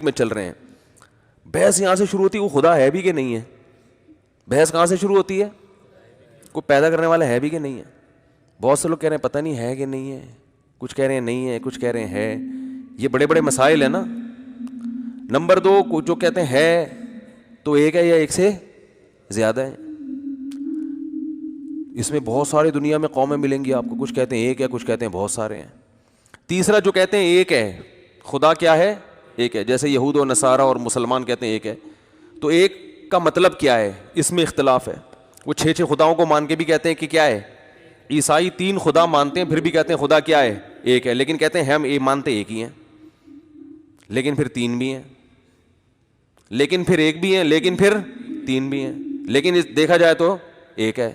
میں چل رہے ہیں. بحث یہاں سے شروع ہوتی ہے وہ خدا ہے بھی کہ نہیں ہے. بحث کہاں سے شروع ہوتی ہے؟ کوئی پیدا کرنے والا ہے بھی کہ نہیں ہے. بہت سے لوگ کہہ رہے ہیں پتہ نہیں ہے کہ نہیں ہے, کچھ کہہ رہے ہیں نہیں ہے, کچھ کہہ رہے ہیں ہے. یہ بڑے بڑے مسائل ہیں نا. نمبر 2, جو کہتے ہیں ہے تو ایک ہے یا ایک سے زیادہ ہے. اس میں بہت ساری دنیا میں قومیں ملیں گی آپ کو, کچھ کہتے ہیں ایک ہے, کچھ کہتے ہیں بہت سارے ہیں. تیسرا جو کہتے ہیں ایک ہے, خدا کیا ہے؟ ایک ہے. جیسے یہود و نصارہ اور مسلمان کہتے ہیں ایک ہے, تو ایک کا مطلب کیا ہے, اس میں اختلاف ہے. وہ 6 خداؤں کو مان کے بھی کہتے ہیں کہ کیا ہے. عیسائی 3 خدا مانتے ہیں پھر بھی کہتے ہیں خدا کیا ہے؟ ایک ہے. لیکن کہتے ہیں ہم مانتے ایک ہی ہیں, لیکن پھر 3 بھی ہیں, لیکن پھر ایک بھی ہیں, لیکن پھر 3 بھی ہیں, لیکن دیکھا جائے تو ایک ہے.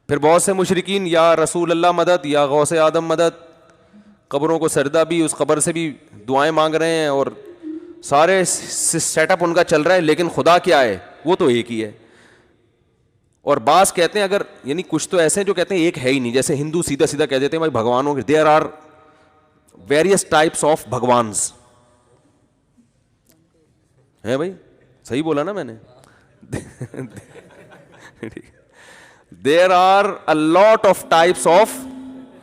پھر بہت سے مشرکین یا رسول اللہ مدد یا غوث آدم مدد, قبروں کو سجدہ بھی, اس قبر سے بھی دعائیں مانگ رہے ہیں اور سارے سیٹ اپ ان کا چل رہا ہے, لیکن خدا کیا ہے؟ وہ تو ایک ہی ہے. اور بعض کہتے ہیں اگر, یعنی کچھ تو ایسے ہیں جو کہتے ہیں ایک ہے ہی نہیں. جیسے ہندو سیدھا سیدھا کہہ دیتے ہیں بھائی بھگوانوں کے there are various types of بھگوانس. ہے بھائی صحیح بولا نا میں نے؟ There are a lot of types of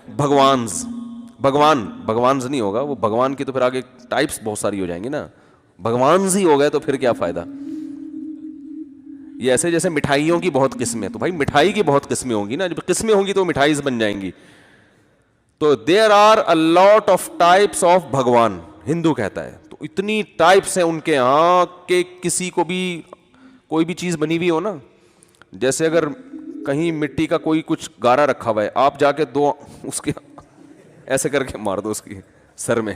بھگوانز. بھگوانز نہیں ہوگا وہ, بھگوان کی تو پھر آگے ٹائپس بہت ساری ہو جائیں گی نا. بھگوانز ہی ہو گئے تو پھر کیا فائدہ. یہ ایسے جیسے مٹھائیوں کی بہت قسمیں, تو بھائی مٹھائی کی بہت قسمیں ہوں گی نا, جب قسمیں ہوں گی تو مٹھائیز بن جائیں گی. تو there are a lot of types of بھگوان, ہندو کہتا ہے. تو اتنی ٹائپس ہیں ان کے ہاں کہ کسی کو بھی کوئی بھی چیز بنی ہوئی ہو نا, جیسے اگر کہیں مٹی کا کوئی کچھ گارا رکھا ہوا ہے, آپ جا کے 2 اس کے ایسے کر کے مار دو اس کی سر میں,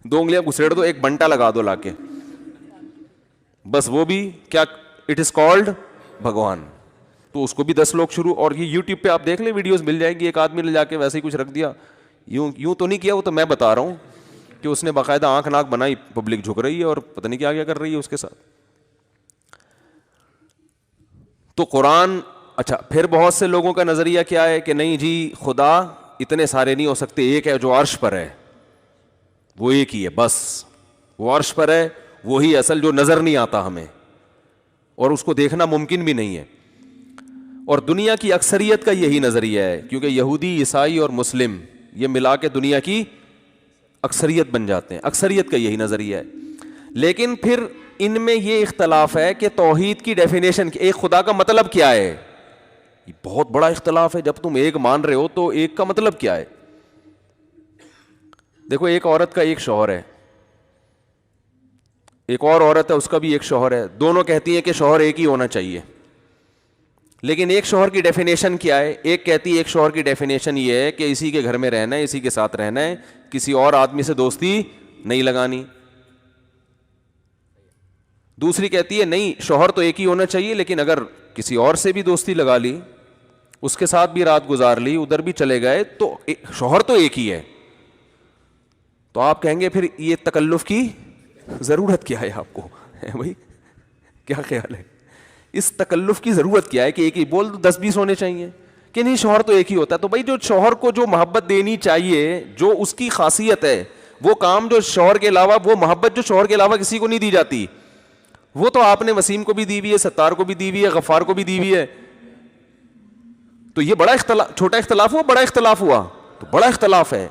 2 انگلیاں گھسیڑ دو, ایک بنٹا لگا دو لا کے, بس وہ بھی کیا, اٹ از کالڈ بھگوان. تو اس کو بھی 10 لوگ شروع, اور یہ یوٹیوب پہ آپ دیکھ لیں ویڈیوز مل جائیں گی. ایک آدمی نے جا کے ویسے ہی کچھ رکھ دیا, یوں تو نہیں کیا, وہ تو میں بتا رہا ہوں کہ اس نے باقاعدہ آنکھ ناک بنائی, پبلک جھک رہی ہے اور پتہ نہیں کیا کر رہی ہے اس کے ساتھ. تو قرآن, اچھا پھر بہت سے لوگوں کا نظریہ کیا ہے کہ نہیں جی خدا اتنے سارے نہیں ہو سکتے, ایک ہے جو عرش پر ہے, وہ ایک ہی ہے بس, وہ عرش پر ہے, وہی اصل جو نظر نہیں آتا ہمیں, اور اس کو دیکھنا ممکن بھی نہیں ہے. اور دنیا کی اکثریت کا یہی نظریہ ہے, کیونکہ یہودی, عیسائی اور مسلم یہ ملا کے دنیا کی اکثریت بن جاتے ہیں, اکثریت کا یہی نظریہ ہے. لیکن پھر ان میں یہ اختلاف ہے کہ توحید کی ڈیفینیشن, ایک خدا کا مطلب کیا ہے, یہ بہت بڑا اختلاف ہے. جب تم ایک مان رہے ہو تو ایک کا مطلب کیا ہے. دیکھو ایک عورت کا ایک شوہر ہے, ایک اور عورت ہے اس کا بھی ایک شوہر ہے, دونوں کہتی ہیں کہ شوہر ایک ہی ہونا چاہیے. لیکن ایک شوہر کی ڈیفینیشن کیا ہے؟ ایک کہتی ہے, ایک شوہر کی ڈیفینیشن یہ ہے کہ اسی کے گھر میں رہنا ہے, اسی کے ساتھ رہنا ہے, کسی اور آدمی سے دوستی نہیں لگانی. دوسری کہتی ہے نہیں, شوہر تو ایک ہی ہونا چاہیے, لیکن اگر کسی اور سے بھی دوستی لگا لی, اس کے ساتھ بھی رات گزار لی, ادھر بھی چلے گئے, تو شوہر تو ایک ہی ہے. تو آپ کہیں گے پھر یہ تکلف کی ضرورت کیا ہے آپ کو؟ بھائی کیا خیال ہے, اس تکلف کی ضرورت کیا ہے کہ ایک ہی بول دو, 10-20 ہونے چاہیے کہ نہیں شوہر تو ایک ہی ہوتا ہے. تو بھائی جو شوہر کو جو محبت دینی چاہیے, جو اس کی خاصیت ہے, وہ کام جو شوہر کے علاوہ, وہ محبت جو شوہر کے علاوہ کسی کو نہیں دی جاتی, وہ تو آپ نے وسیم کو بھی دی ہوئی ہے, ستار کو بھی دی ہوئی ہے, غفار کو بھی دی ہوئی ہے. تو یہ بڑا اختلاف, چھوٹا اختلاف ہوا, بڑا اختلاف ہوا, تو بڑا اختلاف ہے.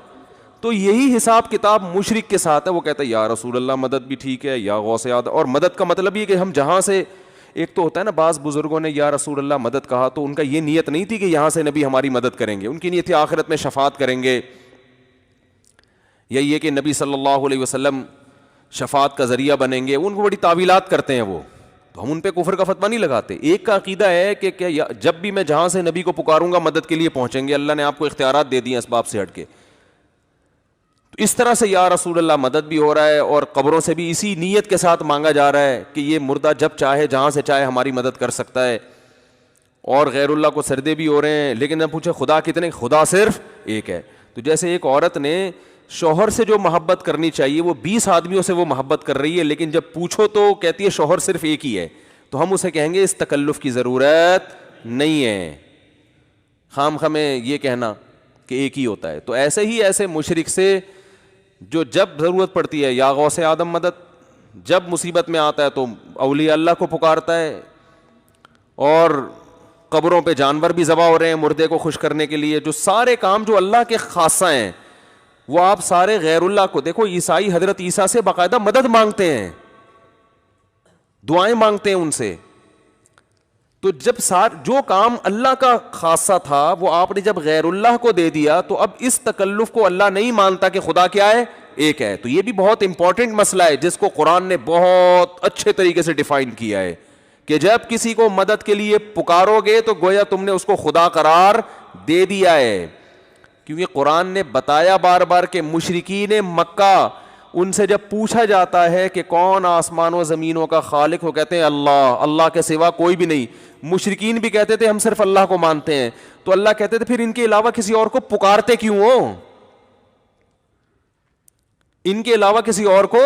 تو یہی حساب کتاب مشرک کے ساتھ ہے. وہ کہتا ہے یا رسول اللہ مدد بھی ٹھیک ہے, یا غوث آدم, اور مدد کا مطلب یہ کہ ہم جہاں سے, ایک تو ہوتا ہے نا بعض بزرگوں نے یا رسول اللہ مدد کہا تو ان کا یہ نیت نہیں تھی کہ یہاں سے نبی ہماری مدد کریں گے, ان کی نیت تھی آخرت میں شفاعت کریں گے, یا یہ کہ نبی صلی اللہ علیہ وسلم شفاعت کا ذریعہ بنیں گے. ان کو بڑی تعویلات کرتے ہیں وہ, تو ہم ان پہ کفر کا فتویٰ نہیں لگاتے. ایک کا عقیدہ ہے کہ جب بھی میں جہاں سے نبی کو پکاروں گا مدد کے لیے پہنچیں گے, اللہ نے آپ کو اختیارات دے دیے اسباب سے ہٹ کے. تو اس طرح سے یا رسول اللہ مدد بھی ہو رہا ہے, اور قبروں سے بھی اسی نیت کے ساتھ مانگا جا رہا ہے کہ یہ مردہ جب چاہے جہاں سے چاہے ہماری مدد کر سکتا ہے. اور غیر اللہ کو سردے بھی ہو رہے ہیں. لیکن نہ پوچھے خدا کتنے, خدا صرف ایک ہے. تو جیسے ایک عورت نے شوہر سے جو محبت کرنی چاہیے وہ 20 آدمیوں سے وہ محبت کر رہی ہے, لیکن جب پوچھو تو کہتی ہے شوہر صرف ایک ہی ہے, تو ہم اسے کہیں گے اس تکلف کی ضرورت نہیں ہے, خام خواہ میں یہ کہنا کہ ایک ہی ہوتا ہے. تو ایسے ہی ایسے مشرک سے جو جب ضرورت پڑتی ہے یا غوث آدم مدد، جب مصیبت میں آتا ہے تو اولیاء اللہ کو پکارتا ہے، اور قبروں پہ جانور بھی ذبح ہو رہے ہیں مردے کو خوش کرنے کے لیے. جو سارے کام جو اللہ کے خاصہ ہیں وہ آپ سارے غیر اللہ کو دیکھو. عیسائی حضرت عیسیٰ سے باقاعدہ مدد مانگتے ہیں، دعائیں مانگتے ہیں ان سے. تو جب جو کام اللہ کا خاصہ تھا وہ آپ نے جب غیر اللہ کو دے دیا تو اب اس تکلف کو اللہ نہیں مانتا کہ خدا کیا ہے؟ ایک ہے. تو یہ بھی بہت امپورٹنٹ مسئلہ ہے جس کو قرآن نے بہت اچھے طریقے سے ڈیفائن کیا ہے کہ جب کسی کو مدد کے لیے پکارو گے تو گویا تم نے اس کو خدا قرار دے دیا ہے. کیونکہ قرآن نے بتایا بار بار کہ مشرکین مکہ، ان سے جب پوچھا جاتا ہے کہ کون آسمان و زمینوں کا خالق، وہ کہتے ہیں اللہ، اللہ کے سوا کوئی بھی نہیں. مشرکین بھی کہتے تھے ہم صرف اللہ کو مانتے ہیں. تو اللہ کہتے تھے پھر ان کے علاوہ کسی اور کو پکارتے کیوں ہو؟ ان کے علاوہ کسی اور کو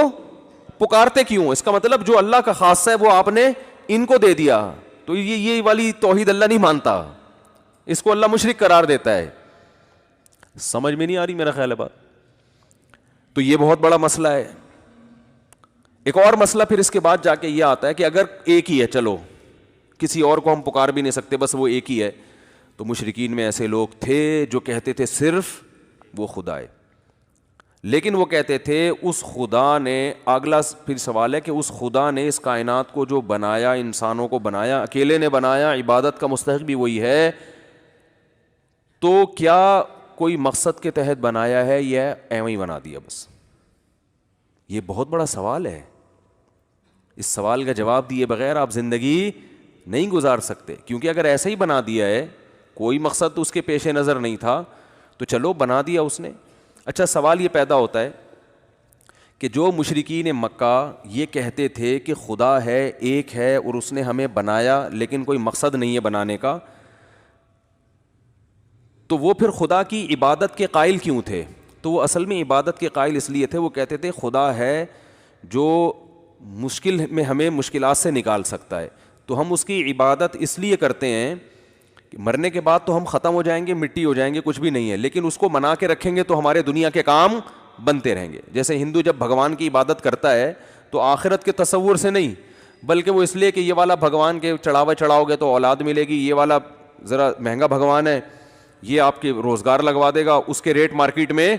پکارتے کیوں؟ اس کا مطلب جو اللہ کا خاصہ ہے وہ آپ نے ان کو دے دیا. تو یہ والی توحید اللہ نہیں مانتا، اس کو اللہ مشرک قرار دیتا ہے. سمجھ میں نہیں آ رہی میرا خیال ہے بات. تو یہ بہت بڑا مسئلہ ہے. ایک اور مسئلہ پھر اس کے بعد جا کے یہ آتا ہے کہ اگر ایک ہی ہے، چلو کسی اور کو ہم پکار بھی نہیں سکتے، بس وہ ایک ہی ہے. تو مشرکین میں ایسے لوگ تھے جو کہتے تھے صرف وہ خدا ہے، لیکن وہ کہتے تھے اس خدا نے، اگلا پھر سوال ہے کہ اس خدا نے اس کائنات کو جو بنایا، انسانوں کو بنایا، اکیلے نے بنایا، عبادت کا مستحق بھی وہی ہے، تو کیا کوئی مقصد کے تحت بنایا ہے یا ایویں ہی بنا دیا بس؟ یہ بہت بڑا سوال ہے. اس سوال کا جواب دیے بغیر آپ زندگی نہیں گزار سکتے. کیونکہ اگر ایسا ہی بنا دیا ہے، کوئی مقصد اس کے پیش نظر نہیں تھا، تو چلو بنا دیا اس نے. اچھا، سوال یہ پیدا ہوتا ہے کہ جو مشرکین مکہ یہ کہتے تھے کہ خدا ہے، ایک ہے، اور اس نے ہمیں بنایا لیکن کوئی مقصد نہیں ہے بنانے کا، تو وہ پھر خدا کی عبادت کے قائل کیوں تھے؟ تو وہ اصل میں عبادت کے قائل اس لیے تھے، وہ کہتے تھے خدا ہے جو مشکل میں ہمیں مشکلات سے نکال سکتا ہے، تو ہم اس کی عبادت اس لیے کرتے ہیں کہ مرنے کے بعد تو ہم ختم ہو جائیں گے، مٹی ہو جائیں گے، کچھ بھی نہیں ہے، لیکن اس کو منا کے رکھیں گے تو ہمارے دنیا کے کام بنتے رہیں گے. جیسے ہندو جب بھگوان کی عبادت کرتا ہے تو آخرت کے تصور سے نہیں، بلکہ وہ اس لیے کہ یہ والا بھگوان کے چڑھاوا چڑھاؤ گے تو اولاد ملے گی، یہ والا ذرا مہنگا بھگوان ہے، یہ آپ کے روزگار لگوا دے گا، اس کے ریٹ مارکیٹ میں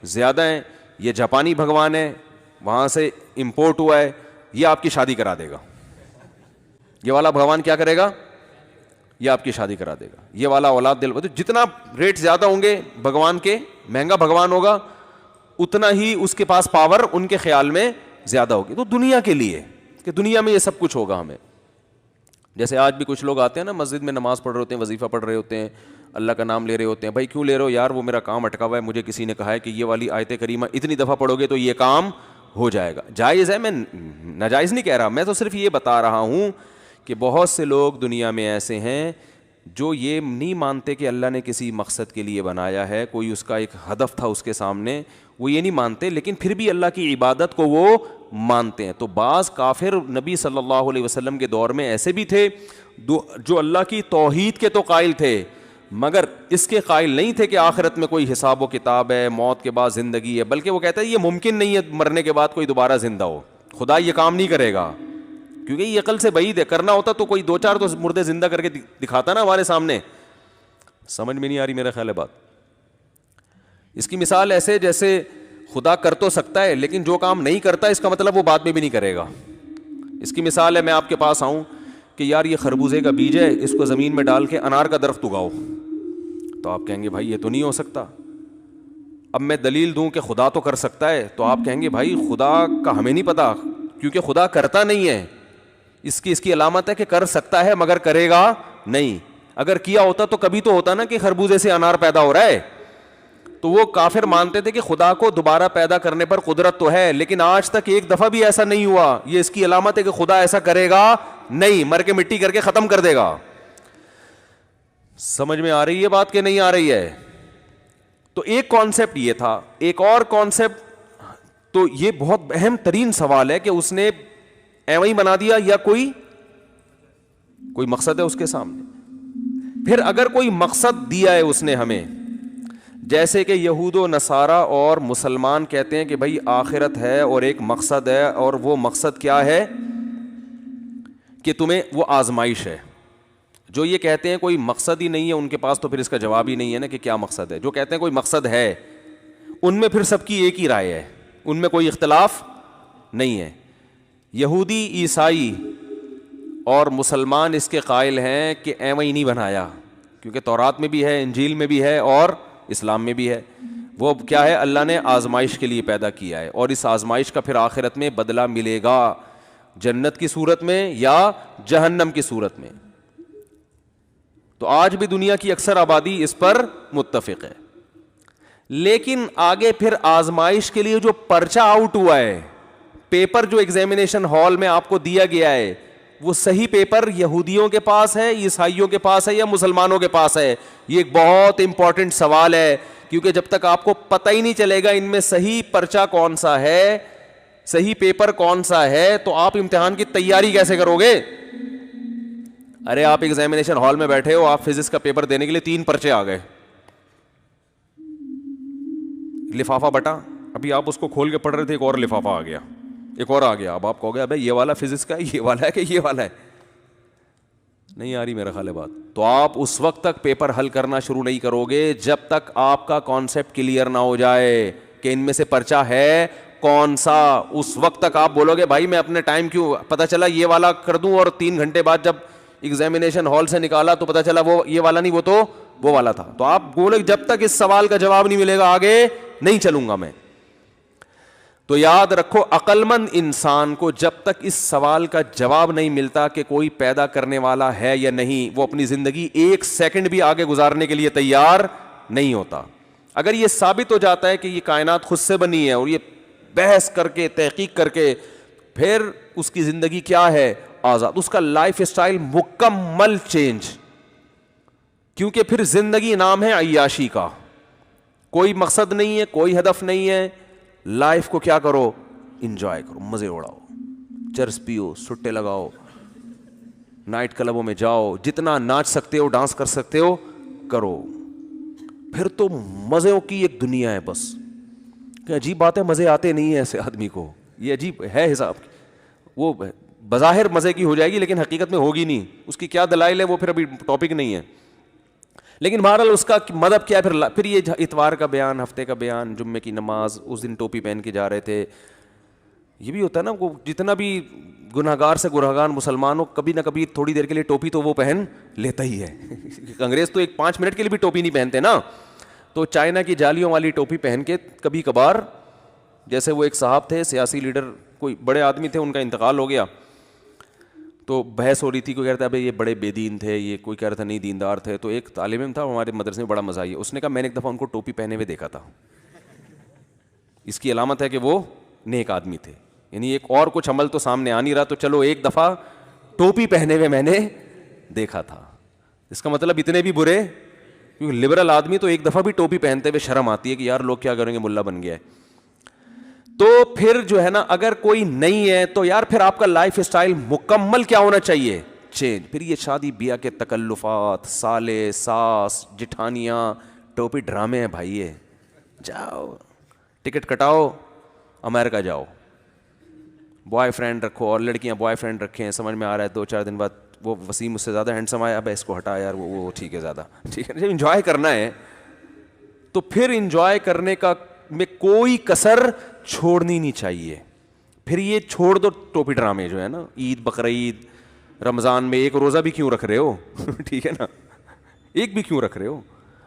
زیادہ ہیں، یہ جاپانی بھگوان ہے، وہاں سے امپورٹ ہوا ہے، یہ آپ کی شادی کرا دے گا، یہ والا بھگوان کیا کرے گا؟ یہ آپ کی شادی کرا دے گا، یہ والا اولاد دل. جتنا ریٹ زیادہ ہوں گے بھگوان کے، مہنگا بھگوان ہوگا، اتنا ہی اس کے پاس پاور ان کے خیال میں زیادہ ہوگی. تو دنیا کے لیے کہ دنیا میں یہ سب کچھ ہوگا ہمیں. جیسے آج بھی کچھ لوگ آتے ہیں نا، مسجد میں نماز پڑھ رہے ہوتے ہیں، وظیفہ پڑھ رہے ہوتے ہیں، اللہ کا نام لے رہے ہوتے ہیں. بھائی کیوں لے رہے ہو؟ یار وہ میرا کام اٹکا ہوا ہے، مجھے کسی نے کہا ہے کہ یہ والی آیت کریمہ اتنی دفعہ پڑھو گے تو یہ کام ہو جائے گا. جائز ہے، میں ناجائز نہیں کہہ رہا، میں تو صرف یہ بتا رہا ہوں کہ بہت سے لوگ دنیا میں ایسے ہیں جو یہ نہیں مانتے کہ اللہ نے کسی مقصد کے لیے بنایا ہے، کوئی اس کا ایک ہدف تھا اس کے سامنے، وہ یہ نہیں مانتے، لیکن پھر بھی اللہ کی عبادت کو وہ مانتے ہیں. تو بعض کافر نبی صلی اللہ علیہ وسلم کے دور میں ایسے بھی تھے جو اللہ کی توحید کے تو قائل تھے، مگر اس کے قائل نہیں تھے کہ آخرت میں کوئی حساب و کتاب ہے، موت کے بعد زندگی ہے، بلکہ وہ کہتا ہے یہ ممکن نہیں ہے مرنے کے بعد کوئی دوبارہ زندہ ہو، خدا یہ کام نہیں کرے گا، کیونکہ یہ عقل سے بعید ہے. کرنا ہوتا تو کوئی دو چار تو مردے زندہ کر کے دکھاتا نا ہمارے سامنے. سمجھ میں نہیں آ رہی میرا خیال ہے بات. اس کی مثال ایسے جیسے خدا کر تو سکتا ہے لیکن جو کام نہیں کرتا اس کا مطلب وہ بعد میں بھی نہیں کرے گا. اس کی مثال ہے، میں آپ کے پاس آؤں کہ یار یہ خربوزے کا بیج ہے، اس کو زمین میں ڈال کے انار کا درخت اگاؤ، تو آپ کہیں گے بھائی یہ تو نہیں ہو سکتا. اب میں دلیل دوں کہ خدا تو کر سکتا ہے، تو آپ کہیں گے بھائی خدا کا ہمیں نہیں پتا، کیونکہ خدا کرتا نہیں ہے. اس کی علامت ہے کہ کر سکتا ہے مگر کرے گا نہیں. اگر کیا ہوتا تو کبھی تو ہوتا نا کہ خربوزے سے انار پیدا ہو رہا ہے. تو وہ کافر مانتے تھے کہ خدا کو دوبارہ پیدا کرنے پر قدرت تو ہے، لیکن آج تک ایک دفعہ بھی ایسا نہیں ہوا. یہ اس کی علامت ہے کہ خدا ایسا کرے گا نہیں، مر کے مٹی کر کے ختم کر دے گا. سمجھ میں آ رہی ہے بات کہ نہیں آ رہی ہے؟ تو ایک کانسیپٹ یہ تھا. ایک اور کانسیپٹ، تو یہ بہت اہم ترین سوال ہے کہ اس نے ایویں ہی بنا دیا یا کوئی مقصد ہے اس کے سامنے. پھر اگر کوئی مقصد دیا ہے اس نے ہمیں، جیسے کہ یہود و نصارہ اور مسلمان کہتے ہیں کہ بھائی آخرت ہے اور ایک مقصد ہے, اور وہ مقصد کیا ہے کہ تمہیں وہ آزمائش ہے. جو یہ کہتے ہیں کوئی مقصد ہی نہیں ہے ان کے پاس, تو پھر اس کا جواب ہی نہیں ہے نا کہ کیا مقصد ہے. جو کہتے ہیں کوئی مقصد ہے ان میں پھر سب کی ایک ہی رائے ہے, ان میں کوئی اختلاف نہیں ہے. یہودی, عیسائی اور مسلمان اس کے قائل ہیں کہ ایویں ہی نہیں بنایا, کیونکہ تورات میں بھی ہے, انجیل میں بھی ہے اور اسلام میں بھی ہے. وہ کیا ہے, اللہ نے آزمائش کے لیے پیدا کیا ہے, اور اس آزمائش کا پھر آخرت میں بدلہ ملے گا, جنت کی صورت میں یا جہنم کی صورت میں. تو آج بھی دنیا کی اکثر آبادی اس پر متفق ہے. لیکن آگے پھر آزمائش کے لیے جو پرچہ آؤٹ ہوا ہے, پیپر جو ایگزامینیشن ہال میں آپ کو دیا گیا ہے, وہ صحیح پیپر یہودیوں کے پاس ہے, عیسائیوں کے پاس ہے یا مسلمانوں کے پاس ہے؟ یہ ایک بہت امپورٹنٹ سوال ہے, کیونکہ جب تک آپ کو پتہ ہی نہیں چلے گا ان میں صحیح پرچہ کون سا ہے, صحیح پیپر کون سا ہے, تو آپ امتحان کی تیاری کیسے کرو گے؟ ارے آپ ایگزامینیشن ہال میں بیٹھے ہو, آپ فزکس کا پیپر دینے کے لیے 3 پرچے آ گئے, لفافہ بٹا, ابھی آپ اس کو کھول کے پڑھ رہے تھے, ایک اور لفافہ آ گیا, ایک اور آ گیا. اب آپ کہو گے بھائی یہ والا فزکس کا ہے, یہ والا ہے کہ یہ والا ہے؟ نہیں آ رہی میرا خیال ہے بات. تو آپ اس وقت تک پیپر حل کرنا شروع نہیں کرو گے جب تک آپ کا کانسیپٹ کلیئر نہ ہو جائے کہ ان میں سے پرچہ ہے کون سا. اس وقت تک آپ بولو گے بھائی میں اپنے ٹائم کیوں, پتہ چلا یہ والا کر دوں, اور 3 گھنٹے بعد جب ایگزامینیشن ہال سے نکالا تو پتہ چلا وہ یہ والا نہیں, وہ تو وہ والا تھا. تو آپ بولے جب تک اس سوال کا جواب نہیں ملے گا آگے نہیں چلوں گا میں. تو یاد رکھو, عقل مند انسان کو جب تک اس سوال کا جواب نہیں ملتا کہ کوئی پیدا کرنے والا ہے یا نہیں, وہ اپنی زندگی 1 سیکنڈ بھی آگے گزارنے کے لیے تیار نہیں ہوتا. اگر یہ ثابت ہو جاتا ہے کہ یہ کائنات خود سے بنی ہے, اور یہ بحث کر کے تحقیق کر کے, پھر اس کی زندگی کیا ہے, آزاد, اس کا لائف اسٹائل مکمل چینج. کیونکہ پھر زندگی نام ہے عیاشی کا, کوئی مقصد نہیں ہے, کوئی ہدف نہیں ہے. لائف کو کیا کرو, انجوائے کرو, مزے اڑاؤ, چرس پیو, سٹے لگاؤ, نائٹ کلبوں میں جاؤ, جتنا ناچ سکتے ہو ڈانس کر سکتے ہو کرو. پھر تو مزوں کی ایک دنیا ہے بس. کہ عجیب بات ہے, مزے آتے نہیں ہیں ایسے آدمی کو, یہ عجیب ہے حساب. وہ بظاہر مزے کی ہو جائے گی لیکن حقیقت میں ہوگی نہیں. اس کی کیا دلائل ہے وہ پھر ابھی ٹاپک نہیں ہے. لیکن بہرحال اس کا مطلب کیا ہے, پھر یہ اتوار کا بیان, ہفتے کا بیان, جمعے کی نماز, اس دن ٹوپی پہن کے جا رہے تھے. یہ بھی ہوتا ہے نا, وہ جتنا بھی گنہگار سے گنہگار مسلمان ہو, کبھی نہ کبھی تھوڑی دیر کے لیے ٹوپی تو وہ پہن لیتا ہی ہے. انگریز تو 5 منٹ کے لیے بھی ٹوپی نہیں پہنتے نا, تو چائنا کی جالیوں والی ٹوپی پہن کے کبھی کبھار, جیسے وہ ایک صاحب تھے سیاسی لیڈر, کوئی بڑے آدمی تھے, ان کا انتقال ہو گیا, تو بحث ہو رہی تھی. کوئی کہتا ہے بھائی یہ بڑے بے دین تھے, یہ کوئی کہہ رہا تھا نہیں دیندار تھے. تو ایک طالب علم تھا ہمارے مدرسے میں, بڑا مزہ آئی, اس نے کہا میں نے ایک دفعہ ان کو ٹوپی پہنے ہوئے دیکھا تھا, اس کی علامت ہے کہ وہ نیک آدمی تھے. یعنی ایک اور کچھ عمل تو سامنے آ نہیں رہا, تو چلو ایک دفعہ ٹوپی پہنے ہوئے میں نے دیکھا تھا. اس کا مطلب اتنے بھی برے, کیونکہ لبرل آدمی تو ایک دفعہ بھی ٹوپی پہنتے ہوئے شرم آتی ہے کہ یار لوگ کیا کریں گے, ملا بن گیا ہے. تو پھر جو ہے نا, اگر کوئی نہیں ہے تو یار پھر آپ کا لائف اسٹائل مکمل کیا ہونا چاہیے, چینج. پھر یہ شادی بیاہ کے تکلفات, سالے, ساس, جٹھانیاں, ٹوپی ڈرامے ہیں بھائی. یہ جاؤ ٹکٹ کٹاؤ, امریکہ جاؤ, بوائے فرینڈ رکھو, اور لڑکیاں بوائے فرینڈ رکھیں, سمجھ میں آ رہا ہے 2-4 دن بعد وہ وسیم اس سے زیادہ ہینڈسم آیا, اب اس کو ہٹا یار, وہ ٹھیک ہے زیادہ, ٹھیک ہے. جب انجوائے کرنا ہے تو پھر انجوائے کرنے کا میں کوئی کسر چھوڑنی نہیں چاہیے. پھر یہ چھوڑ دو ٹوپی ڈرامے جو ہے نا, عید, بقرعید, رمضان میں 1 روزہ بھی کیوں رکھ رہے ہو, ٹھیک ہے نا, 1 بھی کیوں رکھ رہے ہو.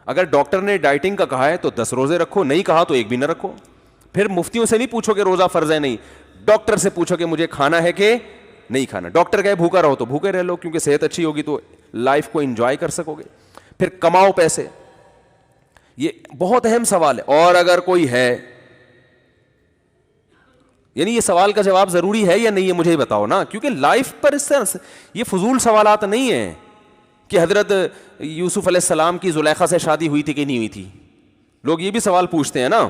اگر ڈاکٹر نے ڈائٹنگ کا کہا ہے تو 10 روزے رکھو, نہیں کہا تو 1 بھی نہ رکھو. پھر مفتیوں سے نہیں پوچھو کہ روزہ فرض ہے, نہیں, ڈاکٹر سے پوچھو کہ مجھے کھانا ہے کہ نہیں کھانا. ڈاکٹر کہے بھوکا رہو تو بھوکے رہ لو, کیونکہ صحت اچھی ہوگی تو لائف کو انجوائے کر سکو گے. پھر کماؤ پیسے, یہ بہت اہم سوال ہے. اور اگر کوئی ہے, یعنی یہ سوال کا جواب ضروری ہے یا نہیں ہے مجھے ہی بتاؤ نا, کیونکہ لائف پر اس طرح یہ فضول سوالات نہیں ہیں کہ حضرت یوسف علیہ السلام کی زلیخا سے شادی ہوئی تھی کہ نہیں ہوئی تھی. لوگ یہ بھی سوال پوچھتے ہیں نا.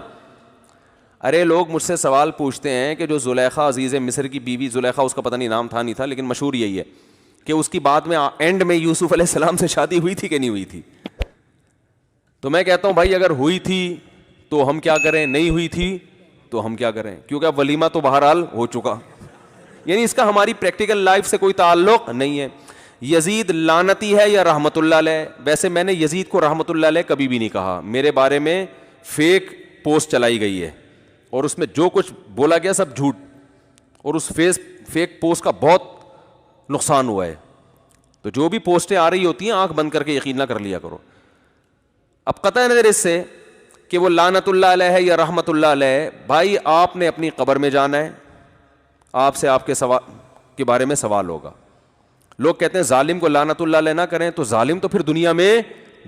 ارے لوگ مجھ سے سوال پوچھتے ہیں کہ جو زلیخا عزیز مصر کی بیوی, زلیخا اس کا پتہ نہیں نام تھا نہیں تھا, لیکن مشہور یہی ہے کہ اس کی بعد میں اینڈ میں یوسف علیہ السلام سے شادی ہوئی تھی کہ نہیں ہوئی تھی. تو میں کہتا ہوں بھائی اگر ہوئی تھی تو ہم کیا کریں, نہیں ہوئی تھی تو ہم کیا کریں, کیونکہ اب ولیمہ تو بہرحال ہو چکا. یعنی اس کا ہماری پریکٹیکل لائف سے کوئی تعلق نہیں ہے. یزید لعنتی ہے یا رحمت اللہ علیہ؟ ویسے میں نے یزید کو رحمت اللہ علیہ کبھی بھی نہیں کہا. میرے بارے میں فیک پوسٹ چلائی گئی ہے اور اس میں جو کچھ بولا گیا سب جھوٹ, اور اس فیک پوسٹ کا بہت نقصان ہوا ہے. تو جو بھی پوسٹیں آ رہی ہوتی ہیں آنکھ بند کر کے یقین نہ کر لیا کرو. اب قطع نظر اس سے کہ وہ لعنت اللہ علیہ ہے یا رحمت اللہ علیہ, بھائی آپ نے اپنی قبر میں جانا ہے, آپ سے آپ کے بارے میں سوال ہوگا. لوگ کہتے ہیں ظالم کو لعنت اللہ علیہ نہ کریں, تو ظالم تو پھر دنیا میں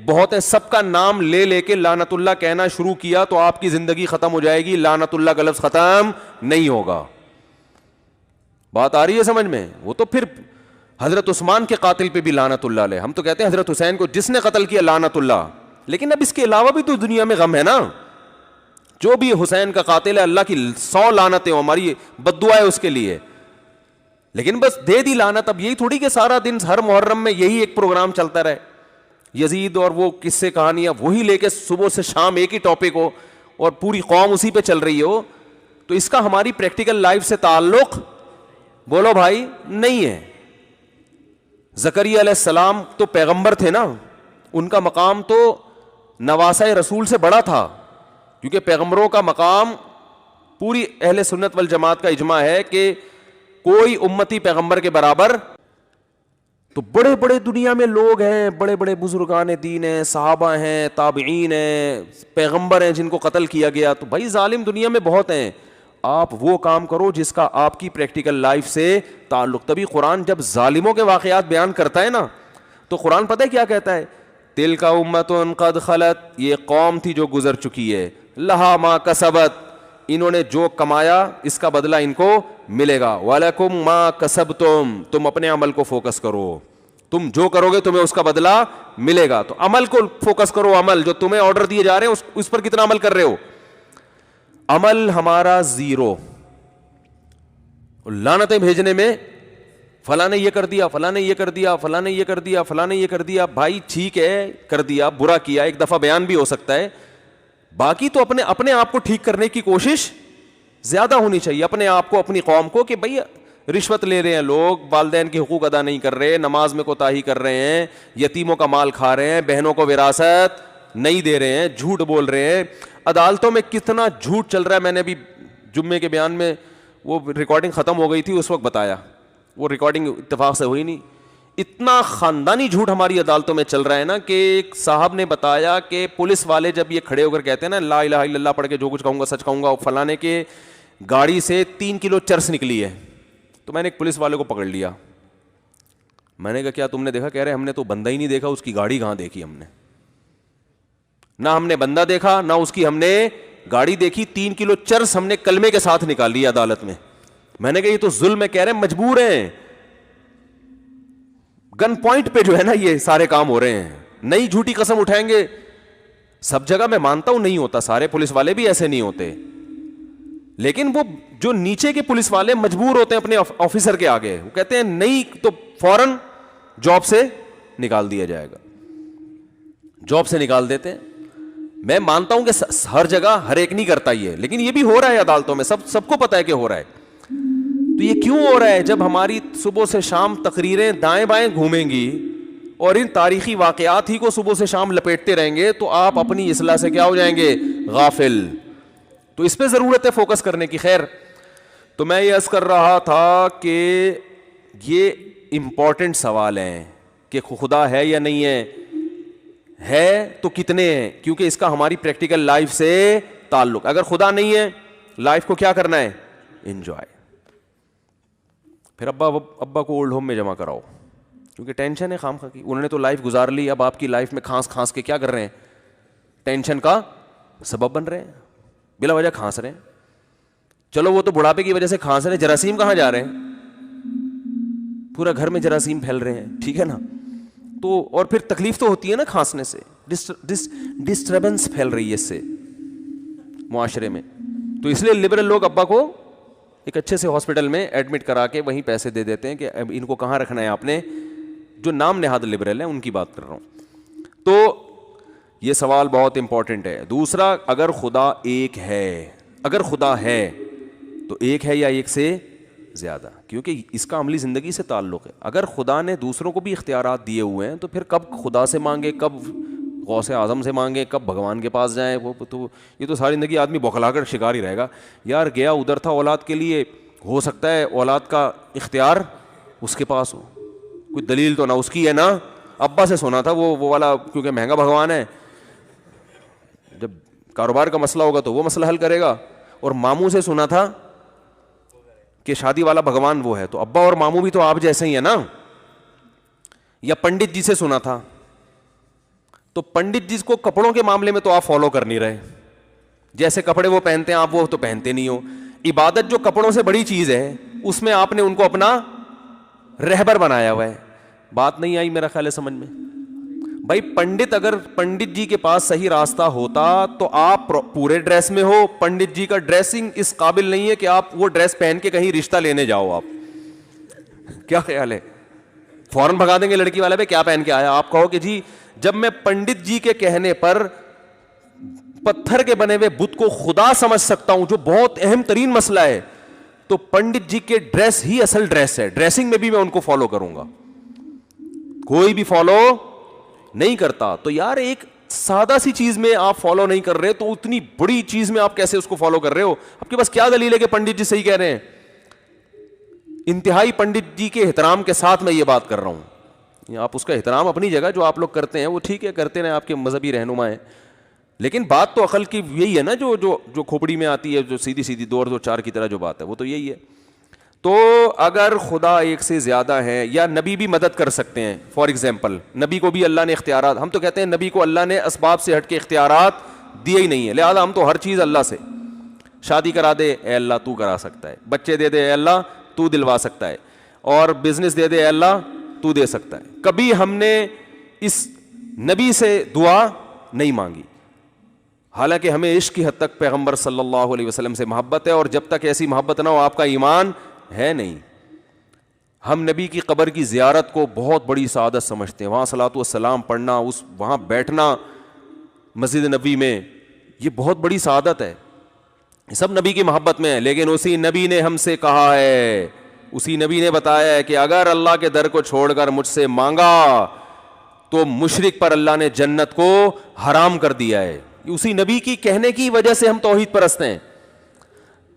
بہت ہیں. سب کا نام لے لے کے لعنت اللہ کہنا شروع کیا تو آپ کی زندگی ختم ہو جائے گی, لعنت اللہ کا لفظ ختم نہیں ہوگا. بات آ رہی ہے سمجھ میں؟ وہ تو پھر حضرت عثمان کے قاتل پہ بھی لعنت اللہ علیہ, ہم تو کہتے ہیں حضرت حسین کو جس نے قتل کیا لعنت اللہ. لیکن اب اس کے علاوہ بھی تو دنیا میں غم ہے نا. جو بھی حسین کا قاتل ہے اللہ کی 100 لعنتیں, ہماری بد دعا ہے اس کے لیے, لیکن بس دے دی لعنت. اب یہی تھوڑی کہ سارا دن ہر محرم میں یہی ایک پروگرام چلتا رہے, یزید اور وہ قصے کہانیاں وہی لے کے صبح سے شام ایک ہی ٹاپک ہو اور پوری قوم اسی پہ چل رہی ہو. تو اس کا ہماری پریکٹیکل لائف سے تعلق بولو بھائی نہیں ہے. زکریا علیہ السلام تو پیغمبر تھے نا, ان کا مقام تو نواسہ رسول سے بڑا تھا, کیونکہ پیغمبروں کا مقام پوری اہل سنت والجماعت کا اجماع ہے کہ کوئی امتی پیغمبر کے برابر. تو بڑے بڑے دنیا میں لوگ ہیں, بڑے بڑے بزرگان دین ہیں, صحابہ ہیں, تابعین ہیں, پیغمبر ہیں جن کو قتل کیا گیا. تو بھائی ظالم دنیا میں بہت ہیں, آپ وہ کام کرو جس کا آپ کی پریکٹیکل لائف سے تعلق. تبھی قرآن جب ظالموں کے واقعات بیان کرتا ہے نا, تو قرآن پتہ ہے کیا کہتا ہے؟ تلک امۃ قد خلت, یہ قوم تھی جو گزر چکی ہے, لہا ما کسبت, انہوں نے جو کمایا اس کا بدلہ ان کو ملے گا, وَلَكُمْ مَا كَسَبْتُمْ, تم اپنے عمل کو فوکس کرو, تم جو کرو گے تمہیں اس کا بدلہ ملے گا. تو عمل کو فوکس کرو, عمل جو تمہیں آرڈر دیے جا رہے ہیں اس پر کتنا عمل کر رہے ہو. عمل ہمارا زیرو, لعنتیں بھیجنے میں فلاں نے یہ کر دیا, فلاں نے یہ کر دیا, فلاں نے یہ کر دیا, فلاں نے یہ کر دیا. بھائی ٹھیک ہے کر دیا, برا کیا, ایک دفعہ بیان بھی ہو سکتا ہے, باقی تو اپنے آپ کو ٹھیک کرنے کی کوشش زیادہ ہونی چاہیے. اپنے آپ کو, اپنی قوم کو, کہ بھئی رشوت لے رہے ہیں لوگ, والدین کے حقوق ادا نہیں کر رہے, نماز میں کوتاہی کر رہے ہیں, یتیموں کا مال کھا رہے ہیں, بہنوں کو وراثت نہیں دے رہے ہیں, جھوٹ بول رہے ہیں. عدالتوں میں کتنا جھوٹ چل رہا ہے, میں نے بھی جمعے کے بیان میں وہ ریکارڈنگ ختم ہو گئی تھی اس وقت بتایا, وہ ریکارڈنگ اتفاق سے ہوئی نہیں. اتنا خاندانی جھوٹ ہماری عدالتوں میں چل رہا ہے نا, کہ ایک صاحب نے بتایا کہ پولیس والے جب یہ کھڑے ہو کر کہتے ہیں نا لا الہ الا اللہ پڑھ کے جو کچھ کہوں گا سچ کہوں گا, فلانے کے گاڑی سے 3 کلو چرس نکلی ہے. تو میں نے ایک پولیس والے کو پکڑ لیا, میں نے کہا کیا تم نے دیکھا؟ کہہ رہے ہم نے تو بندہ ہی نہیں دیکھا, اس کی گاڑی کہاں دیکھی ہم نے, نہ ہم نے بندہ دیکھا نہ اس کی ہم نے گاڑی دیکھی, 3 کلو چرس ہم نے کلمے کے ساتھ نکال لی عدالت میں. میں نے کہا یہ تو ظلم ہے. کہہ رہے ہیں مجبور ہیں, گن پوائنٹ پہ جو ہے نا یہ سارے کام ہو رہے ہیں, نئی جھوٹی قسم اٹھائیں گے. سب جگہ میں مانتا ہوں نہیں ہوتا, سارے پولیس والے بھی ایسے نہیں ہوتے, لیکن وہ جو نیچے کے پولیس والے مجبور ہوتے ہیں اپنے آفیسر کے آگے, وہ کہتے ہیں نہیں تو فوراً جاب سے نکال دیا جائے گا, جاب سے نکال دیتے ہیں. میں مانتا ہوں کہ ہر جگہ ہر ایک نہیں کرتا یہ, لیکن یہ بھی ہو رہا ہے عدالتوں میں, سب کو پتا ہے کہ ہو رہا ہے. تو یہ کیوں ہو رہا ہے؟ جب ہماری صبح سے شام تقریریں دائیں بائیں گھومیں گی اور ان تاریخی واقعات ہی کو صبح سے شام لپیٹتے رہیں گے, تو آپ اپنی اصلاح سے کیا ہو جائیں گے؟ غافل. تو اس پہ ضرورت ہے فوکس کرنے کی. خیر, تو میں یہ عرض کر رہا تھا کہ یہ امپورٹنٹ سوال ہیں کہ خدا ہے یا نہیں ہے تو کتنے ہیں, کیونکہ اس کا ہماری پریکٹیکل لائف سے تعلق. اگر خدا نہیں ہے, لائف کو کیا کرنا ہے؟ انجوائے. پھر ابا کو اولڈ ہوم میں جمع کراؤ, کیونکہ ٹینشن ہے خام خواہ کی, انہوں نے تو لائف گزار لی, اب آپ کی لائف میں کھانس کے کیا کر رہے ہیں؟ ٹینشن کا سبب بن رہے ہیں, بلا وجہ کھانس رہے ہیں. چلو وہ تو بڑھاپے کی وجہ سے کھانس رہے ہیں, جراثیم کہاں جا رہے ہیں؟ پورا گھر میں جراثیم پھیل رہے ہیں, ٹھیک ہے نا. تو اور پھر تکلیف تو ہوتی ہے نا کھانسنے سے, ڈسٹربنس پھیل رہی ہے اس سے معاشرے میں. تو اس لیے لبرل لوگ ابا کو ایک اچھے سے ہاسپٹل میں ایڈمٹ کرا کے وہیں پیسے دے دیتے ہیں کہ اب ان کو کہاں رکھنا ہے آپ نے, جو نام نہاد لبرل ہیں ان کی بات کر رہا ہوں. تو یہ سوال بہت امپورٹنٹ ہے. دوسرا, اگر خدا ایک ہے, اگر خدا ہے تو ایک ہے یا ایک سے زیادہ, کیونکہ اس کا عملی زندگی سے تعلق ہے. اگر خدا نے دوسروں کو بھی اختیارات دیے ہوئے ہیں تو پھر کب خدا سے مانگے, کب غوث اعظم سے مانگے, کب بھگوان کے پاس جائیں, وہ تو یہ تو ساری زندگی آدمی بوکھلا کر شکار ہی رہے گا. یار گیا ادھر تھا اولاد کے لیے, ہو سکتا ہے اولاد کا اختیار اس کے پاس ہو, کوئی دلیل تو نہ اس کی ہے نا, ابا سے سنا تھا وہ والا, کیونکہ مہنگا بھگوان ہے, جب کاروبار کا مسئلہ ہوگا تو وہ مسئلہ حل کرے گا. اور ماموں سے سنا تھا کہ شادی والا بھگوان وہ ہے, تو ابا اور ماموں بھی تو آپ جیسے ہی ہیں نا. یا پنڈت جی سے سنا تھا, تو پنڈت جی کو کپڑوں کے معاملے میں تو آپ فالو کر نہیں رہے, جیسے کپڑے وہ پہنتے ہیں آپ وہ تو پہنتے نہیں ہو. عبادت جو کپڑوں سے بڑی چیز ہے اس میں آپ نے ان کو اپنا رہبر بنایا ہوا ہے. بات نہیں آئی میرا خیال ہے سمجھ میں. بھائی پنڈت, اگر پنڈت جی کے پاس صحیح راستہ ہوتا تو آپ پورے ڈریس میں ہو, پنڈت جی کا ڈریسنگ اس قابل نہیں ہے کہ آپ وہ ڈریس پہن کے کہیں رشتہ لینے جاؤ. آپ کیا خیال ہے, فوراً بھگا دیں گے لڑکی والے پہ, کیا پہن کے آیا. آپ کہو کہ جی جب میں پنڈت جی کے کہنے پر پتھر کے بنے ہوئے بت کو خدا سمجھ سکتا ہوں, جو بہت اہم ترین مسئلہ ہے, تو پنڈت جی کے ڈریس ہی اصل ڈریس ہے. ڈریسنگ میں بھی میں ان کو فالو کروں گا, کوئی بھی فالو نہیں کرتا. تو یار ایک سادہ سی چیز میں آپ فالو نہیں کر رہے تو اتنی بڑی چیز میں آپ کیسے اس کو فالو کر رہے ہو؟ آپ کے پاس کیا دلیل ہے کہ پنڈت جی صحیح کہہ رہے ہیں؟ انتہائی پنڈت جی کے احترام کے ساتھ میں یہ بات کر رہا ہوں. آپ اس کا احترام اپنی جگہ جو آپ لوگ کرتے ہیں وہ ٹھیک ہے, کرتے رہیں, آپ کے مذہبی رہنما ہیں, لیکن بات تو عقل کی یہی ہے نا, جو کھوپڑی میں آتی ہے, جو سیدھی سیدھی 2 اور 2 4 کی طرح جو بات ہے وہ تو یہی ہے. تو اگر خدا ایک سے زیادہ ہے, یا نبی بھی مدد کر سکتے ہیں. فار ایگزامپل نبی کو بھی اللہ نے اختیارات, ہم تو کہتے ہیں نبی کو اللہ نے اسباب سے ہٹ کے اختیارات دیے ہی نہیں ہے, لہٰذا ہم تو ہر چیز اللہ سے. شادی کرا دے اے اللہ تو کرا سکتا ہے, بچے دے دے اے اللہ تو دلوا سکتا ہے, اور بزنس دے دے اے اللہ تو دے سکتا ہے. کبھی ہم نے اس نبی سے دعا نہیں مانگی, حالانکہ ہمیں عشق کی حد تک پیغمبر صلی اللہ علیہ وسلم سے محبت ہے, اور جب تک ایسی محبت نہ ہو آپ کا ایمان ہے نہیں. ہم نبی کی قبر کی زیارت کو بہت بڑی سعادت سمجھتے ہیں, وہاں صلاۃ والسلام پڑھنا, وہاں بیٹھنا مسجد نبی میں, یہ بہت بڑی سعادت ہے. سب نبی کی محبت میں ہے, لیکن اسی نبی نے ہم سے کہا ہے, اسی نبی نے بتایا ہے کہ اگر اللہ کے در کو چھوڑ کر مجھ سے مانگا تو مشرک پر اللہ نے جنت کو حرام کر دیا ہے. اسی نبی کی کہنے کی وجہ سے ہم توحید پرست ہیں.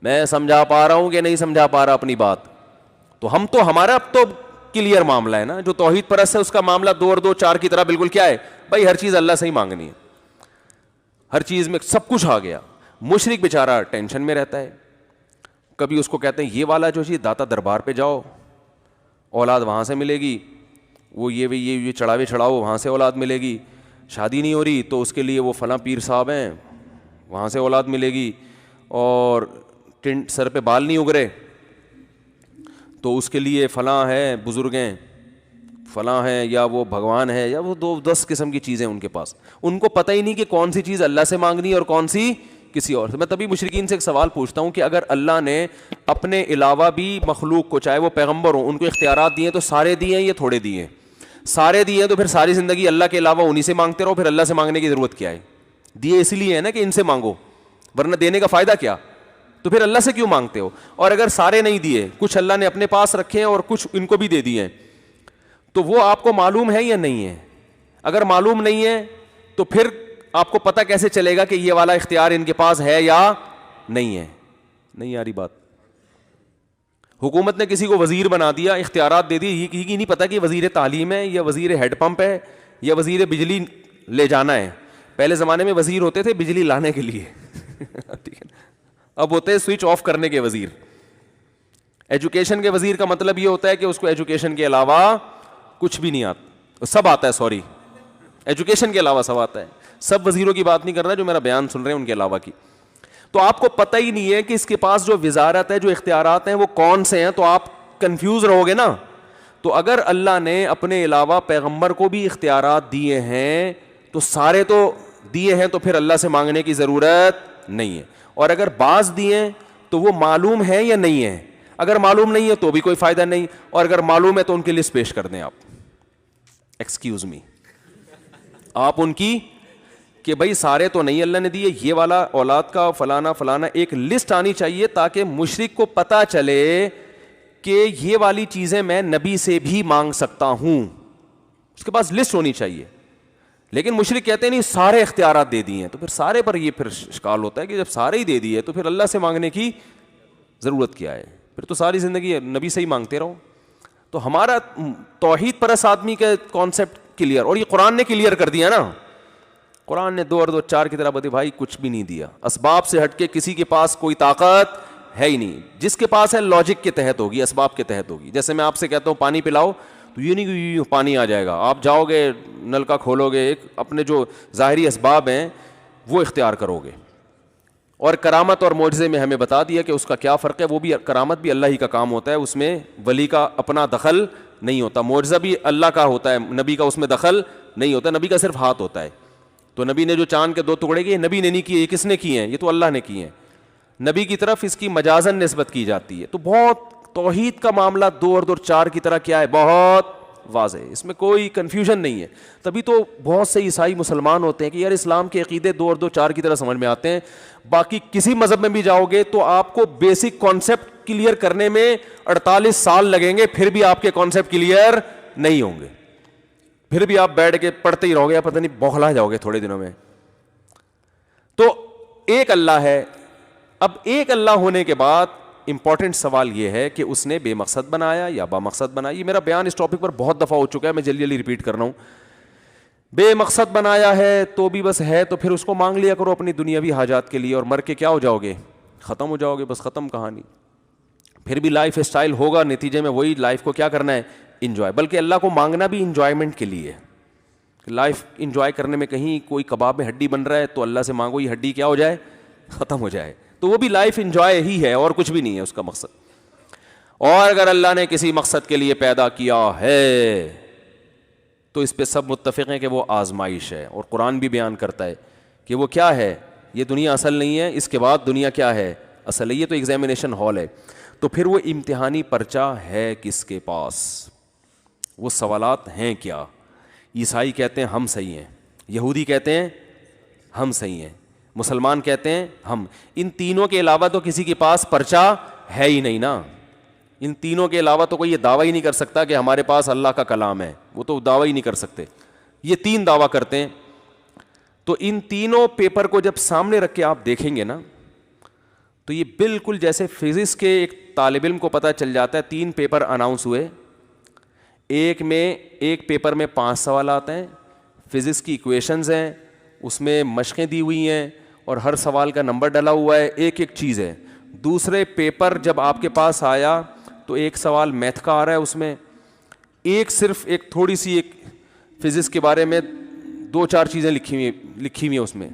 میں سمجھا پا رہا ہوں کہ نہیں سمجھا پا رہا اپنی بات؟ تو ہم تو, ہمارا اب تو کلیئر معاملہ ہے نا. جو توحید پرست ہے اس کا معاملہ 2 اور 2 4 کی طرح بالکل کیا ہے بھائی, ہر چیز اللہ سے ہی مانگنی ہے, ہر چیز میں سب کچھ آ گیا. مشرک بیچارہ ٹینشن میں رہتا ہے, کبھی اس کو کہتے ہیں یہ والا جو چیز داتا دربار پہ جاؤ اولاد وہاں سے ملے گی, وہ یہ چڑھاوے چڑھاؤ وہاں سے اولاد ملے گی, شادی نہیں ہو رہی تو اس کے لیے وہ فلاں پیر صاحب ہیں وہاں سے اولاد ملے گی, اور سر پہ بال نہیں اگ رہے تو اس کے لیے فلاں ہے, بزرگ ہیں فلاں ہیں, یا وہ بھگوان ہے, یا وہ 10 قسم کی چیزیں ان کے پاس. ان کو پتہ ہی نہیں کہ کون سی چیز اللہ سے مانگنی ہے اور کون سی کسی اور سے. میں تبھی مشرکین سے ایک سوال پوچھتا ہوں کہ اگر اللہ نے اپنے علاوہ بھی مخلوق کو, چاہے وہ پیغمبر ہوں, ان کو اختیارات دیے تو سارے دیے ہیں یا تھوڑے دیے ہیں؟ سارے دیے تو پھر ساری زندگی اللہ کے علاوہ انہی سے مانگتے رہو, پھر اللہ سے مانگنے کی ضرورت کیا ہے؟ دیے اس لیے ہے نا کہ ان سے مانگو, ورنہ دینے کا فائدہ کیا؟ تو پھر اللہ سے کیوں مانگتے ہو؟ اور اگر سارے نہیں دیے, کچھ اللہ نے اپنے پاس رکھے ہیں اور کچھ ان کو بھی دے دیے ہیں, تو وہ آپ کو معلوم ہے یا نہیں ہے؟ اگر معلوم نہیں ہے تو پھر آپ کو پتہ کیسے چلے گا کہ یہ والا اختیار ان کے پاس ہے یا نہیں ہے؟ نہیں آ رہی بات. حکومت نے کسی کو وزیر بنا دیا, اختیارات دے دی, یہ نہیں پتا کہ وزیر تعلیم ہے یا وزیر ہیڈ پمپ ہے یا وزیر بجلی لے جانا ہے. پہلے زمانے میں وزیر ہوتے تھے بجلی لانے کے لیے اب ہوتے ہیں سوئچ آف کرنے کے وزیر. ایجوکیشن کے وزیر کا مطلب یہ ہوتا ہے کہ اس کو ایجوکیشن کے علاوہ کچھ بھی نہیں آتا, سب آتا ہے, سوری ایجوکیشن کے علاوہ سب آتا ہے. سب وزیروں کی بات نہیں کر رہا جو میرا بیان سن رہے ہیں ان کے علاوہ کی. تو آپ کو پتہ ہی نہیں ہے کہ اس کے پاس جو وزارت ہے, جو اختیارات ہیں وہ کون سے ہیں, تو آپ کنفیوز رہو گے نا. تو اگر اللہ نے اپنے علاوہ پیغمبر کو بھی اختیارات دیے ہیں تو سارے تو دیے ہیں, تو پھر اللہ سے مانگنے کی ضرورت نہیں ہے. اور اگر بعض دیے تو وہ معلوم ہے یا نہیں ہے؟ اگر معلوم نہیں ہے تو بھی کوئی فائدہ نہیں, اور اگر معلوم ہے تو ان کی لسٹ پیش کر دیں آپ. ایکسکیوز می, آپ ان کی کہ بھائی سارے تو نہیں اللہ نے دیے, یہ والا اولاد کا فلانا فلانا, ایک لسٹ آنی چاہیے تاکہ مشرک کو پتا چلے کہ یہ والی چیزیں میں نبی سے بھی مانگ سکتا ہوں, اس کے پاس لسٹ ہونی چاہیے. لیکن مشرک کہتے ہیں نہیں سارے اختیارات دے دیے ہیں, تو پھر سارے پر یہ پھر اشکال ہوتا ہے کہ جب سارے ہی دے دیے تو پھر اللہ سے مانگنے کی ضرورت کیا ہے, پھر تو ساری زندگی نبی سے ہی مانگتے رہو. تو ہمارا توحید پرست آدمی کا کانسیپٹ کلیئر, اور یہ قرآن نے کلیئر کر دیا نا. قرآن نے 2 اور 2 4 کی طرح بتا بھائی کچھ بھی نہیں دیا, اسباب سے ہٹ کے کسی کے پاس کوئی طاقت ہے ہی نہیں. جس کے پاس ہے لاجک کے تحت ہوگی, اسباب کے تحت ہوگی. جیسے میں آپ سے کہتا ہوں پانی پلاؤ, تو یہ نہیں کہ پانی آ جائے گا, آپ جاؤ گے نل کا کھولو گے, ایک اپنے جو ظاہری اسباب ہیں وہ اختیار کرو گے. اور کرامت اور معجزے میں ہمیں بتا دیا کہ اس کا کیا فرق ہے. وہ بھی کرامت بھی اللہ ہی کا کام ہوتا ہے, اس میں ولی کا اپنا دخل نہیں ہوتا. معجزہ بھی اللہ کا ہوتا ہے, نبی کا اس میں دخل نہیں ہوتا. نبی کا صرف ہاتھ ہوتا ہے. تو نبی نے جو چاند کے 2 ٹکڑے کیے, نبی نے نہیں کیے, یہ کس نے کیے ہیں؟ یہ تو اللہ نے کیے ہیں. نبی کی طرف اس کی مجازن نسبت کی جاتی ہے. تو بہت توحید کا معاملہ 2 اور 2 4 کی طرح کیا ہے, بہت واضح ہے, اس میں کوئی کنفیوژن نہیں ہے. تبھی تو بہت سے عیسائی مسلمان ہوتے ہیں کہ یار اسلام کے عقیدے 2 اور 2 4 کی طرح سمجھ میں آتے ہیں, باقی کسی مذہب میں بھی جاؤ گے تو آپ کو بیسک کانسیپٹ کلیئر کرنے میں 48 سال لگیں گے, پھر بھی آپ کے کانسیپٹ کلیئر نہیں ہوں گے, پھر بھی آپ بیٹھ کے پڑھتے ہی رہو گے, پتہ نہیں بوکھلا جاؤ گے تھوڑے دنوں میں. تو ایک اللہ ہے. اب ایک اللہ ہونے کے بعد امپورٹنٹ سوال یہ ہے کہ اس نے بے مقصد بنایا یا با مقصد بنایا. یہ میرا بیان اس ٹاپک پر بہت دفعہ ہو چکا ہے, میں جلدی جلدی ریپیٹ کر رہا ہوں. بے مقصد بنایا ہے تو بھی بس ہے, تو پھر اس کو مانگ لیا کرو اپنی دنیاوی حاجات کے لیے, اور مر کے کیا ہو جاؤ گے, ختم ہو جاؤ گے, بس ختم کہانی. پھر بھی لائف اسٹائل ہوگا نتیجے میں وہی, لائف کو کیا کرنا ہے, انجوائے. بلکہ اللہ کو مانگنا بھی انجوائمنٹ کے لیے, لائف انجوائے کرنے میں کہیں کوئی کباب میں ہڈی بن رہا ہے تو اللہ سے مانگو یہ ہڈی کیا ہو جائے, ختم ہو جائے. تو وہ بھی لائف انجوائے ہی ہے, اور کچھ بھی نہیں ہے اس کا مقصد. اور اگر اللہ نے کسی مقصد کے لیے پیدا کیا ہے تو اس پہ سب متفق ہیں کہ وہ آزمائش ہے. اور قرآن بھی بیان کرتا ہے کہ وہ کیا ہے, یہ دنیا اصل نہیں ہے, اس کے بعد دنیا کیا ہے, اصل ہے. یہ تو ایگزامینیشن ہال ہے. تو پھر وہ امتحانی پرچہ ہے کس کے پاس, وہ سوالات ہیں کیا. عیسائی کہتے ہیں ہم صحیح ہیں, یہودی کہتے ہیں ہم صحیح ہیں, مسلمان کہتے ہیں ہم. ان تینوں کے علاوہ تو کسی کے پاس پرچہ ہے ہی نہیں نا. ان تینوں کے علاوہ تو کوئی یہ دعویٰ ہی نہیں کر سکتا کہ ہمارے پاس اللہ کا کلام ہے, وہ تو دعویٰ ہی نہیں کر سکتے. یہ 3 دعویٰ کرتے ہیں. تو ان تینوں پیپر کو جب سامنے رکھ کے آپ دیکھیں گے نا, تو یہ بالکل جیسے فزکس کے ایک طالب علم کو پتہ چل جاتا ہے 3 پیپر اناؤنس ہوئے, ایک پیپر میں 5 سوالات ہیں, فزکس کی ایکویشنز ہیں, اس میں مشقیں دی ہوئی ہیں, اور ہر سوال کا نمبر ڈلا ہوا ہے, ایک ایک چیز ہے. دوسرے پیپر جب آپ کے پاس آیا تو ایک سوال میتھ کا آ رہا ہے, اس میں صرف ایک تھوڑی سی ایک فزکس کے بارے میں 2 4 چیزیں لکھی ہوئی ہیں. اس میں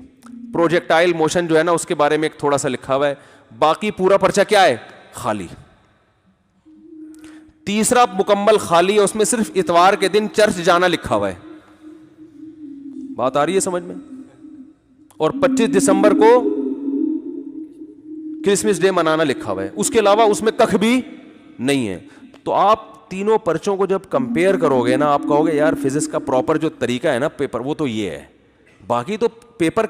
پروجیکٹائل موشن جو ہے نا اس کے بارے میں ایک تھوڑا سا لکھا ہوا ہے, باقی پورا پرچہ کیا ہے, خالی. تیسرا مکمل خالی ہے, اس میں صرف اتوار کے دن چرچ جانا لکھا ہوا ہے. بات آ رہی ہے سمجھ میں؟ اور 25 دسمبر کو کرسمس ڈے منانا لکھا ہوا ہے. اس کے علاوہ اس میں کخ بھی نہیں ہے. تو آپ تینوں پرچوں کو جب کمپیئر کرو گے نا, آپ کہو گے یار فزکس کا پراپر جو طریقہ ہے نا پیپر, وہ تو یہ ہے. باقی تو پیپر